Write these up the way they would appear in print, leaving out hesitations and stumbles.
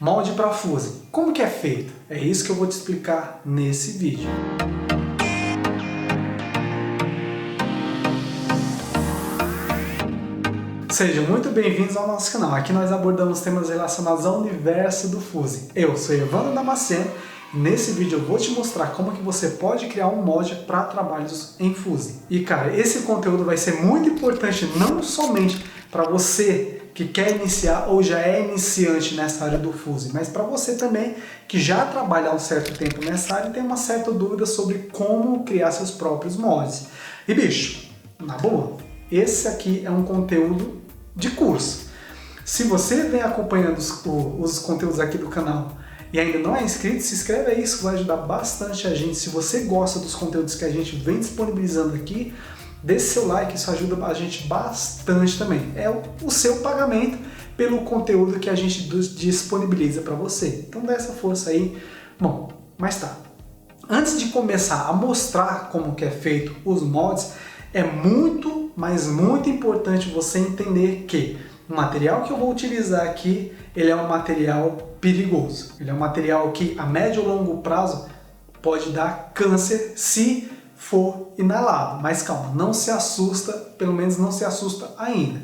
Molde para Fusion. Como que é feito? É isso que eu vou te explicar nesse vídeo. Sejam muito bem-vindos ao nosso canal. Aqui nós abordamos temas relacionados ao universo do Fusion. Eu sou Evandro Damasceno e nesse vídeo eu vou te mostrar como que você pode criar um molde para trabalhos em Fusion. E cara, esse conteúdo vai ser muito importante não somente para você que quer iniciar ou já é iniciante nessa área do Fusion, mas para você também que já trabalha há um certo tempo nessa área e tem uma certa dúvida sobre como criar seus próprios moldes. E bicho, na boa, esse aqui é um conteúdo de curso. Se você vem acompanhando os conteúdos aqui do canal e ainda não é inscrito, se inscreve aí, isso vai ajudar bastante a gente. Se você gosta dos conteúdos que a gente vem disponibilizando aqui, deixe seu like, isso ajuda a gente bastante também. É o seu pagamento pelo conteúdo que a gente disponibiliza para você. Então dá essa força aí. Bom, mas tá. Antes de começar a mostrar como que é feito os moldes, é muito, mas muito importante você entender que o material que eu vou utilizar aqui, ele é um material perigoso. Ele é um material que a médio ou longo prazo pode dar câncer se for inalado. Mas calma, não se assusta, pelo menos não se assusta ainda.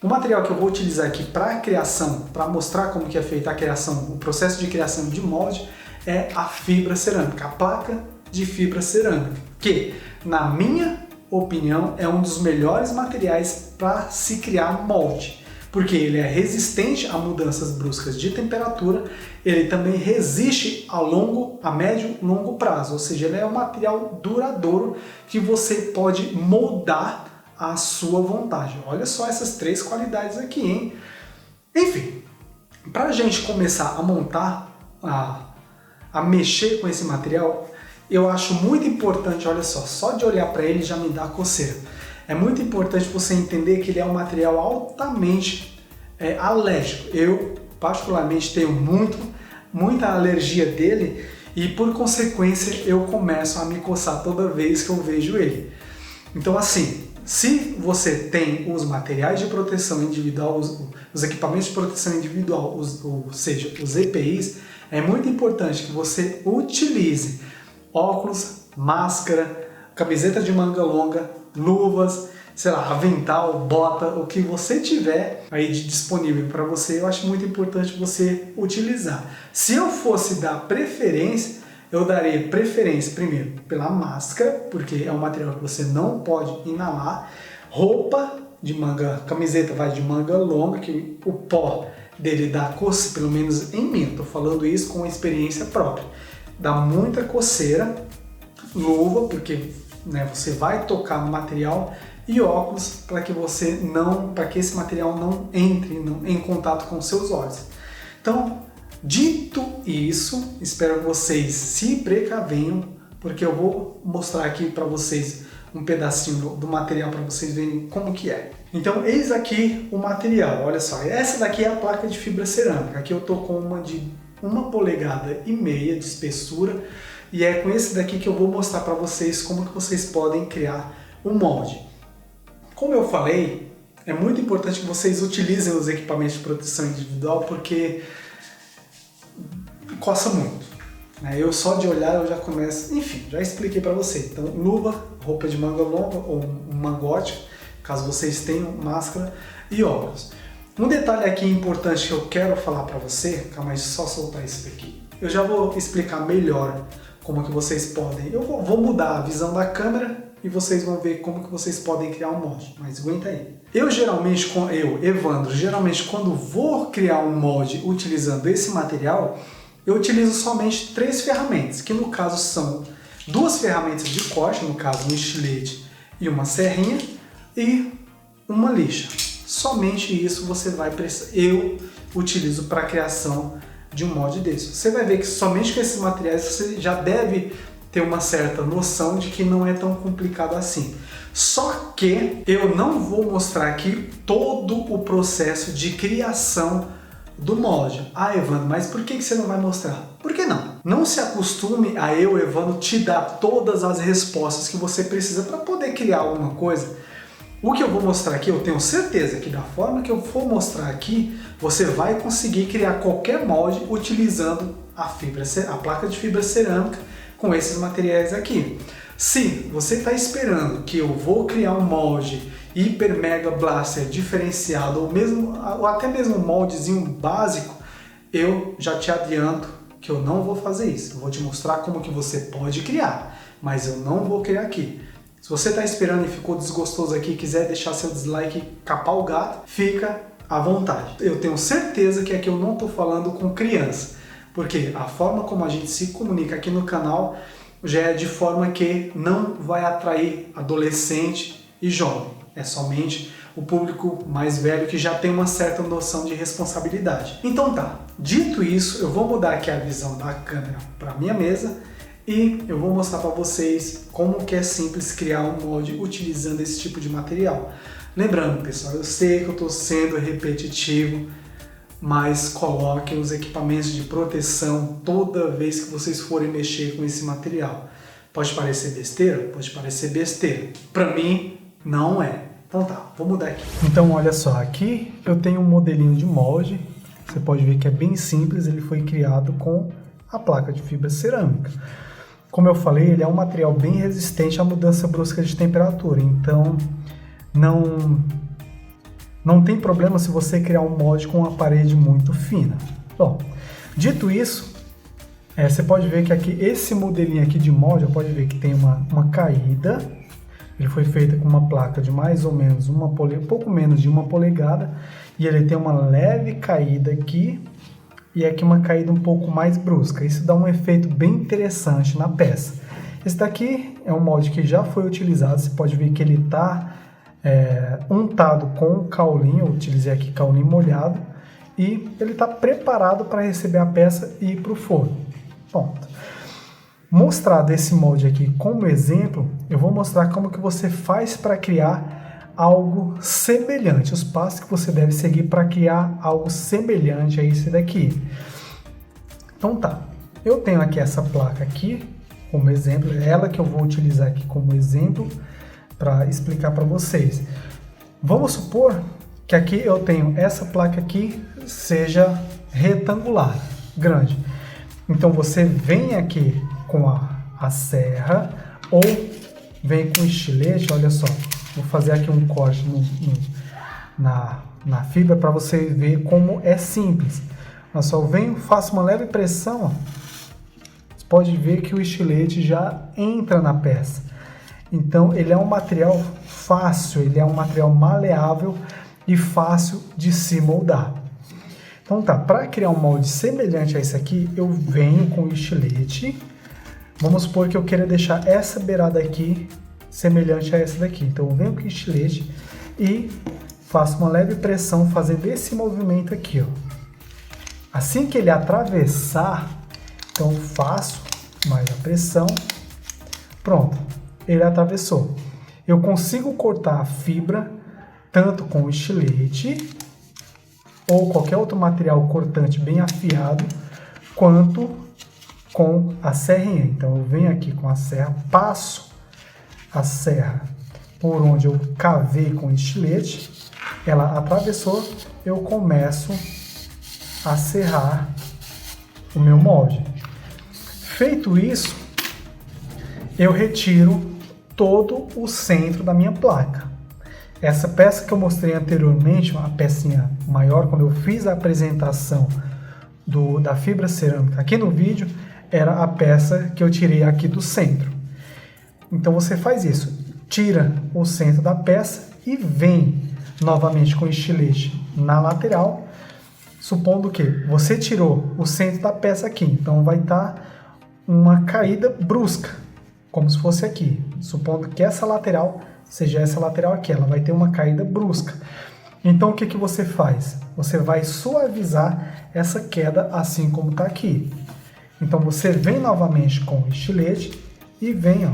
O material que eu vou utilizar aqui para a criação, para mostrar como que é feita a criação, o processo de criação de molde, é a fibra cerâmica, a placa de fibra cerâmica, que, na minha opinião, é um dos melhores materiais para se criar molde, porque ele é resistente a mudanças bruscas de temperatura, ele também resiste a médio e longo prazo, ou seja, ele é um material duradouro que você pode moldar à sua vontade. Olha só essas três qualidades aqui, hein? Enfim, para a gente começar a montar, a mexer com esse material, eu acho muito importante, olha só de olhar para ele já me dá coceira. É muito importante você entender que ele é um material altamente alérgico. Eu, particularmente, tenho muita alergia dele e, por consequência, eu começo a me coçar toda vez que eu vejo ele. Então, assim, se você tem os materiais de proteção individual, os equipamentos de proteção individual, ou seja, os EPIs, é muito importante que você utilize óculos, máscara, camiseta de manga longa, luvas, sei lá, avental, bota, o que você tiver aí de disponível para você, eu acho muito importante você utilizar. Se eu fosse dar preferência, eu daria preferência primeiro pela máscara, porque é um material que você não pode inalar, roupa de manga, camiseta vai de manga longa, que o pó dele dá coceira, pelo menos em mim, estou falando isso com experiência própria. Dá muita coceira, luva, porque você vai tocar no material, e óculos para que esse material não entre em contato com seus olhos. Então, dito isso, espero que vocês se precavenham, porque eu vou mostrar aqui para vocês um pedacinho do material para vocês verem como que é. Então, eis aqui o material, olha só, essa daqui é a placa de fibra cerâmica, aqui eu tô com uma de 1,5 polegadas de espessura, e é com esse daqui que eu vou mostrar para vocês como que vocês podem criar um molde. Como eu falei, é muito importante que vocês utilizem os equipamentos de proteção individual, porque coça muito. Eu só de olhar eu já começo, enfim, já expliquei para você. Então, luva, roupa de manga longa ou um mangote, caso vocês tenham, máscara e óculos. Um detalhe aqui importante que eu quero falar para você, calma aí, só soltar isso daqui. Eu já vou explicar melhor como que vocês podem. Eu vou mudar a visão da câmera e vocês vão ver como que vocês podem criar um molde. Mas aguenta aí. Evandro, geralmente quando vou criar um molde utilizando esse material, eu utilizo somente 3 ferramentas, que no caso são 2 ferramentas de corte, no caso um estilete e uma serrinha, e uma lixa. Somente isso você vai precisar. Eu utilizo para a criação de um molde desse. Você vai ver que somente com esses materiais você já deve ter uma certa noção de que não é tão complicado assim. Só que eu não vou mostrar aqui todo o processo de criação do molde. Ah, Evandro, mas por que você não vai mostrar? Por que não? Não se acostume a Evandro, te dar todas as respostas que você precisa para poder criar alguma coisa O que eu vou mostrar aqui, eu tenho certeza que da forma que eu for mostrar aqui, você vai conseguir criar qualquer molde utilizando a placa de fibra cerâmica com esses materiais aqui. Se você está esperando que eu vou criar um molde Hiper Mega Blaster diferenciado ou até mesmo um moldezinho básico, eu já te adianto que eu não vou fazer isso. Eu vou te mostrar como que você pode criar, mas eu não vou criar aqui. Se você está esperando e ficou desgostoso aqui e quiser deixar seu dislike e capar o gato, fica à vontade. Eu tenho certeza que aqui eu não estou falando com criança, porque a forma como a gente se comunica aqui no canal já é de forma que não vai atrair adolescente e jovem. É somente o público mais velho que já tem uma certa noção de responsabilidade. Então tá, dito isso, eu vou mudar aqui a visão da câmera para minha mesa e eu vou mostrar para vocês como que é simples criar um molde utilizando esse tipo de material. Lembrando, pessoal, eu sei que eu estou sendo repetitivo, mas coloquem os equipamentos de proteção toda vez que vocês forem mexer com esse material. Pode parecer besteira? Pode parecer besteira. Para mim, não é. Então tá, vou mudar aqui. Então olha só, aqui eu tenho um modelinho de molde. Você pode ver que é bem simples, ele foi criado com a placa de fibra cerâmica. Como eu falei, ele é um material bem resistente à mudança brusca de temperatura, então não tem problema se você criar um molde com uma parede muito fina. Bom, dito isso, você pode ver que aqui esse modelinho aqui de molde, pode ver que tem uma caída. Ele foi feito com uma placa de mais ou menos pouco menos de 1 polegada e ele tem uma leve caída aqui e aqui uma caída um pouco mais brusca. Isso dá um efeito bem interessante na peça. Esse daqui é um molde que já foi utilizado, você pode ver que ele está untado com caulim, eu utilizei aqui caulim molhado e ele está preparado para receber a peça e ir para o forno. Ponto. Mostrado esse molde aqui como exemplo, eu vou mostrar como que você faz para criar algo semelhante, os passos que você deve seguir para criar algo semelhante a esse daqui. Então tá, eu tenho aqui essa placa aqui como exemplo, é ela que eu vou utilizar aqui como exemplo para explicar para vocês. Vamos supor que aqui eu tenho essa placa aqui seja retangular, grande. Então você vem aqui com a serra ou vem com estilete, olha só, vou fazer aqui um corte na fibra para você ver como é simples. Olha só, eu venho, faço uma leve pressão, ó. Você pode ver que o estilete já entra na peça. Então ele é um material fácil, ele é um material maleável e fácil de se moldar. Então tá, para criar um molde semelhante a esse aqui, eu venho com o estilete. Vamos supor que eu queira deixar essa beirada aqui semelhante a essa daqui. Então eu venho com o estilete e faço uma leve pressão fazendo esse movimento aqui, ó. Assim que ele atravessar, então faço mais a pressão, pronto, ele atravessou. Eu consigo cortar a fibra tanto com o estilete ou qualquer outro material cortante bem afiado, quanto com a serrinha. Então eu venho aqui com a serra, passo a serra por onde eu cavei com o estilete, ela atravessou, eu começo a serrar o meu molde. Feito isso, eu retiro todo o centro da minha placa. Essa peça que eu mostrei anteriormente, uma pecinha maior, quando eu fiz a apresentação da fibra cerâmica aqui no vídeo, era a peça que eu tirei aqui do centro. Então você faz isso, tira o centro da peça e vem novamente com o estilete na lateral, supondo que você tirou o centro da peça aqui, então vai estar uma caída brusca, como se fosse aqui, supondo que essa lateral seja essa lateral aqui, ela vai ter uma caída brusca. Então o que você faz? Você vai suavizar essa queda assim como está aqui. Então você vem novamente com o estilete e vem, ó,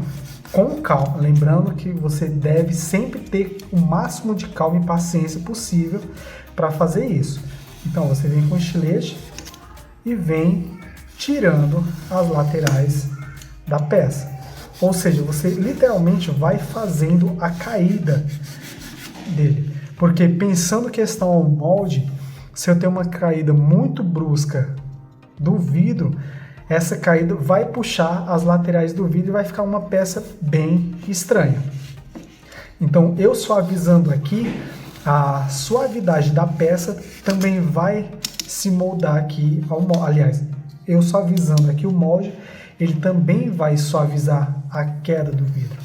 com calma, lembrando que você deve sempre ter o máximo de calma e paciência possível para fazer isso. Então você vem com o estilete e vem tirando as laterais da peça. Ou seja, você literalmente vai fazendo a caída dele. Porque pensando questão ao molde, se eu tenho uma caída muito brusca do vidro, essa caída vai puxar as laterais do vidro e vai ficar uma peça bem estranha. Então, eu suavizando aqui, a suavidade da peça também vai se moldar aqui ao molde. Aliás, eu suavizando aqui o molde, ele também vai suavizar a queda do vidro.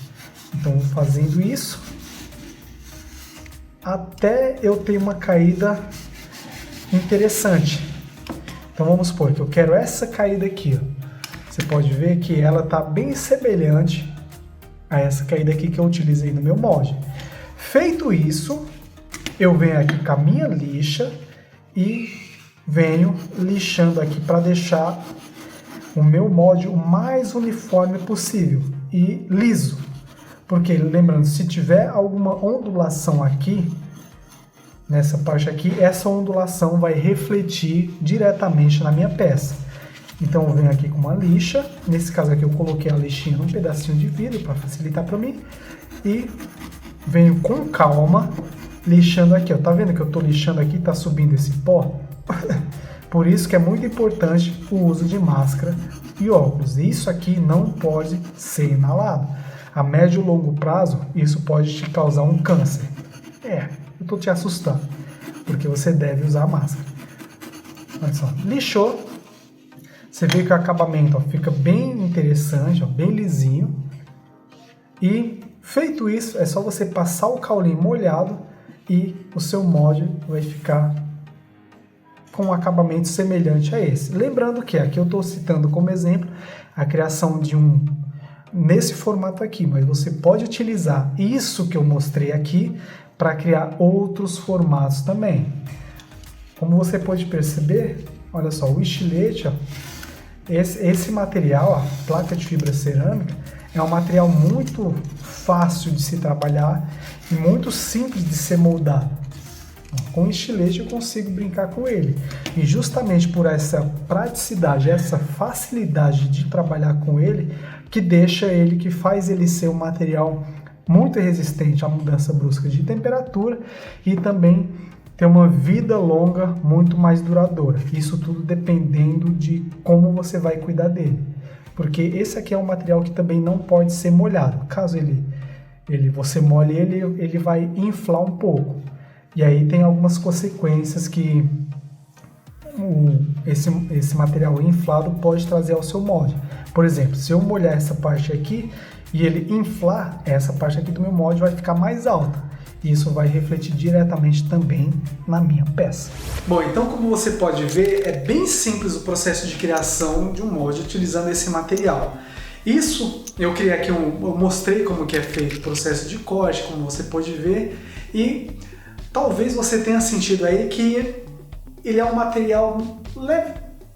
Então, fazendo isso, até eu ter uma caída interessante. Então, vamos supor que eu quero essa caída aqui, ó. Você pode ver que ela está bem semelhante a essa caída aqui que eu utilizei no meu molde. Feito isso, eu venho aqui com a minha lixa e venho lixando aqui para deixar o meu molde o mais uniforme possível e liso. Porque, lembrando, se tiver alguma ondulação aqui, nessa parte aqui, essa ondulação vai refletir diretamente na minha peça. Então eu venho aqui com uma lixa, nesse caso aqui eu coloquei a lixinha num pedacinho de vidro para facilitar para mim, e venho com calma lixando aqui, ó. Tá vendo que eu tô lixando aqui, tá subindo esse pó? Por isso que é muito importante o uso de máscara e óculos. Isso aqui não pode ser inalado. A médio e longo prazo, isso pode te causar um câncer. Eu tô te assustando, porque você deve usar a máscara. Olha só, lixou. Você vê que o acabamento, ó, fica bem interessante, ó, bem lisinho. E feito isso, é só você passar o caulim molhado e o seu molde vai ficar com um acabamento semelhante a esse. Lembrando que aqui eu estou citando como exemplo a criação de um nesse formato aqui, mas você pode utilizar isso que eu mostrei aqui para criar outros formatos também. Como você pode perceber, olha só, o estilete, ó, esse material, a placa de fibra cerâmica, é um material muito fácil de se trabalhar e muito simples de ser moldado. Com o estilete eu consigo brincar com ele. E justamente por essa praticidade, essa facilidade de trabalhar com ele, que faz ele ser um material muito resistente à mudança brusca de temperatura e também ter uma vida longa muito mais duradoura. Isso tudo dependendo de como você vai cuidar dele. Porque esse aqui é um material que também não pode ser molhado. Caso você molhe ele vai inflar um pouco. E aí tem algumas consequências que esse material inflado pode trazer ao seu molde. Por exemplo, se eu molhar essa parte aqui e ele inflar, essa parte aqui do meu molde vai ficar mais alta. Isso vai refletir diretamente também na minha peça. Bom, então como você pode ver, é bem simples o processo de criação de um molde utilizando esse material. Isso eu criei aqui, eu mostrei como que é feito o processo de corte, como você pode ver, e talvez você tenha sentido aí que ele é um material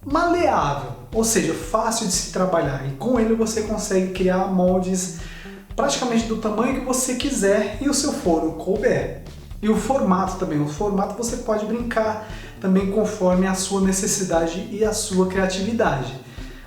maleável, ou seja, fácil de se trabalhar, e com ele você consegue criar moldes praticamente do tamanho que você quiser e o seu forno couber. E o formato também, o formato você pode brincar também conforme a sua necessidade e a sua criatividade.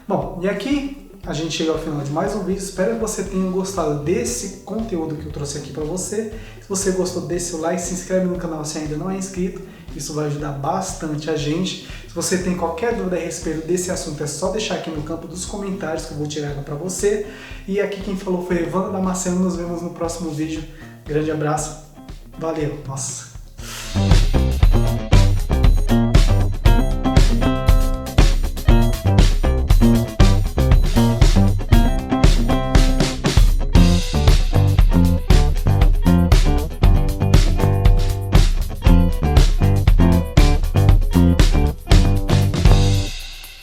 Bom, e aqui a gente chega ao final de mais um vídeo, espero que você tenha gostado desse conteúdo que eu trouxe aqui para você. Se você gostou, deixe seu like, se inscreve no canal se ainda não é inscrito, isso vai ajudar bastante a gente. Se você tem qualquer dúvida a respeito desse assunto, é só deixar aqui no campo dos comentários que eu vou tirar ela para você. E aqui quem falou foi Evandro Damasceno, nos vemos no próximo vídeo. Grande abraço, valeu, nossa!